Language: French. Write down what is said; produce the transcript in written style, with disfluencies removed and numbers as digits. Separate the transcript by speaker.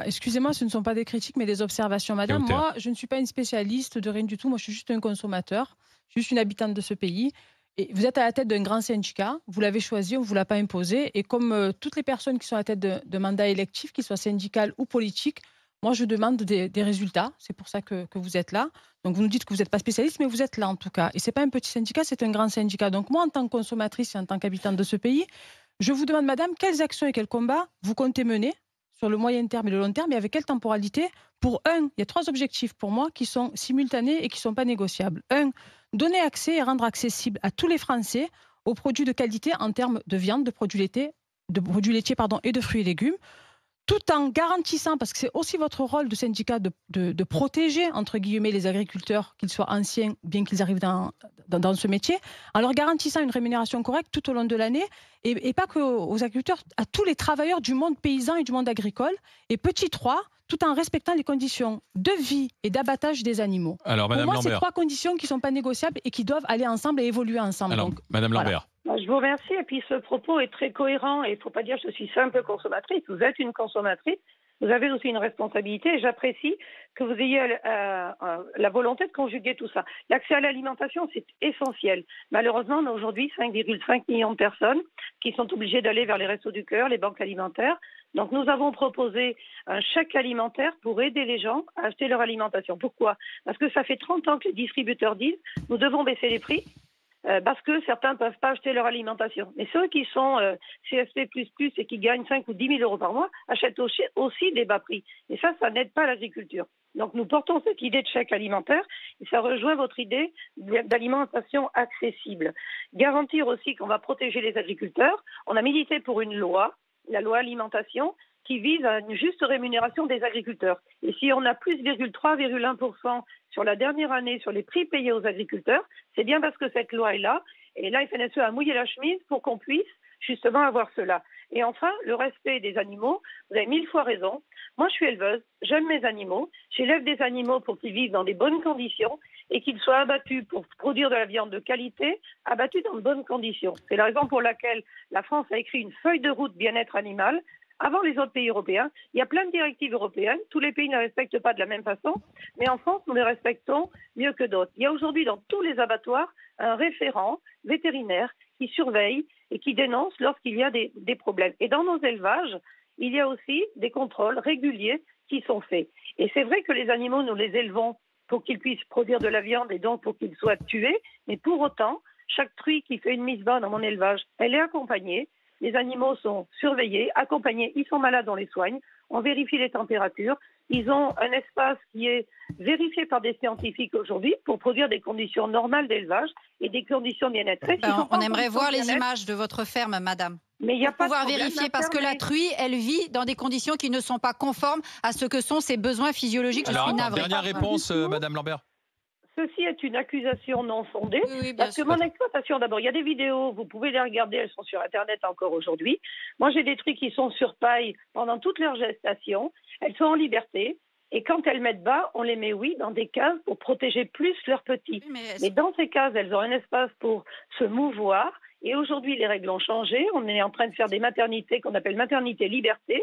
Speaker 1: excusez-moi, ce ne sont pas des critiques, mais des observations,
Speaker 2: C'est
Speaker 1: madame.
Speaker 2: hauteur.
Speaker 1: Moi, je ne suis pas une spécialiste de rien du tout. Moi, je suis juste un consommateur. Je suis juste une habitante de ce pays. Et vous êtes à la tête d'un grand syndicat. Vous l'avez choisi, on ne vous l'a pas imposé. Et comme toutes les personnes qui sont à la tête de mandats électifs, qu'ils soient syndicales ou politiques, moi, je demande des résultats. C'est pour ça que vous êtes là. Donc, vous nous dites que vous n'êtes pas spécialiste, mais vous êtes là en tout cas. Et ce n'est pas un petit syndicat, c'est un grand syndicat. Donc, moi, en tant que consommatrice et en tant qu'habitante de ce pays, je vous demande, madame, quelles actions et quels combats vous comptez mener sur le moyen terme et le long terme, et avec quelle temporalité? Pour un, il y a 3 objectifs pour moi qui sont simultanés et qui ne sont pas négociables. Un, donner accès et rendre accessible à tous les Français aux produits de qualité en termes de viande, de produits laitiers et de fruits et légumes, tout en garantissant, parce que c'est aussi votre rôle de syndicat de protéger, entre guillemets, les agriculteurs, qu'ils soient anciens, bien qu'ils arrivent dans ce métier, en leur garantissant une rémunération correcte tout au long de l'année, et pas qu'aux agriculteurs, à tous les travailleurs du monde paysan et du monde agricole. Et petit 3, tout en respectant les conditions de vie et d'abattage des animaux.
Speaker 2: Alors,
Speaker 1: Pour
Speaker 2: Madame
Speaker 1: moi, c'est
Speaker 2: Lambert.
Speaker 1: 3 conditions qui ne sont pas négociables et qui doivent aller ensemble et évoluer ensemble.
Speaker 2: Alors,
Speaker 1: Donc,
Speaker 2: Madame
Speaker 1: voilà.
Speaker 2: Lambert.
Speaker 3: Je vous remercie. Et puis ce propos est très cohérent. Et il ne faut pas dire que je suis simple consommatrice. Vous êtes une consommatrice. Vous avez aussi une responsabilité. Et j'apprécie que vous ayez la volonté de conjuguer tout ça. L'accès à l'alimentation, c'est essentiel. Malheureusement, on a aujourd'hui 5,5 millions de personnes qui sont obligées d'aller vers les restos du cœur, les banques alimentaires. Donc nous avons proposé un chèque alimentaire pour aider les gens à acheter leur alimentation. Pourquoi? Parce que ça fait 30 ans que les distributeurs disent nous devons baisser les prix. Parce que certains ne peuvent pas acheter leur alimentation. Mais ceux qui sont CSP++ et qui gagnent 5 ou 10 000 euros par mois achètent aussi des bas prix. Et ça n'aide pas l'agriculture. Donc nous portons cette idée de chèque alimentaire et ça rejoint votre idée d'alimentation accessible. Garantir aussi qu'on va protéger les agriculteurs. On a milité pour une loi, la loi alimentation, qui vise à une juste rémunération des agriculteurs. Et si on a plus 3,1% sur la dernière année sur les prix payés aux agriculteurs, c'est bien parce que cette loi est là. Et là, FNSE a mouillé la chemise pour qu'on puisse justement avoir cela. Et enfin, le respect des animaux. Vous avez 1000 fois raison. Moi, je suis éleveuse, j'aime mes animaux. J'élève des animaux pour qu'ils vivent dans des bonnes conditions et qu'ils soient abattus pour produire de la viande de qualité, abattus dans de bonnes conditions. C'est la raison pour laquelle la France a écrit une feuille de route bien-être animal avant les autres pays européens. Il y a plein de directives européennes. Tous les pays ne les respectent pas de la même façon. Mais en France, nous les respectons mieux que d'autres. Il y a aujourd'hui dans tous les abattoirs un référent vétérinaire qui surveille et qui dénonce lorsqu'il y a des problèmes. Et dans nos élevages, il y a aussi des contrôles réguliers qui sont faits. Et c'est vrai que les animaux, nous les élevons pour qu'ils puissent produire de la viande et donc pour qu'ils soient tués. Mais pour autant, chaque truie qui fait une mise bas dans mon élevage, elle est accompagnée. Les animaux sont surveillés, accompagnés, ils sont malades, on les soigne, on vérifie les températures. Ils ont un espace qui est vérifié par des scientifiques aujourd'hui pour produire des conditions normales d'élevage et des conditions bien-être.
Speaker 4: On aimerait voir les images de votre ferme, madame.
Speaker 3: Mais il n'y a pas de
Speaker 4: pouvoir vérifier, parce que la truie, elle vit dans des conditions qui ne sont pas conformes à ce que sont ses besoins physiologiques.
Speaker 2: Alors, dernière réponse, Madame Lambert.
Speaker 3: Ceci est une accusation non fondée,
Speaker 4: Oui,
Speaker 3: parce que mon exploitation, d'abord, il y a des vidéos, vous pouvez les regarder, elles sont sur Internet encore aujourd'hui. Moi, j'ai des truies qui sont sur paille pendant toute leur gestation, elles sont en liberté, et quand elles mettent bas, on les met, oui, dans des cases pour protéger plus leurs petits. Mais dans ces cases, elles ont un espace pour se mouvoir, et aujourd'hui, les règles ont changé. On est en train de faire des maternités qu'on appelle maternité liberté,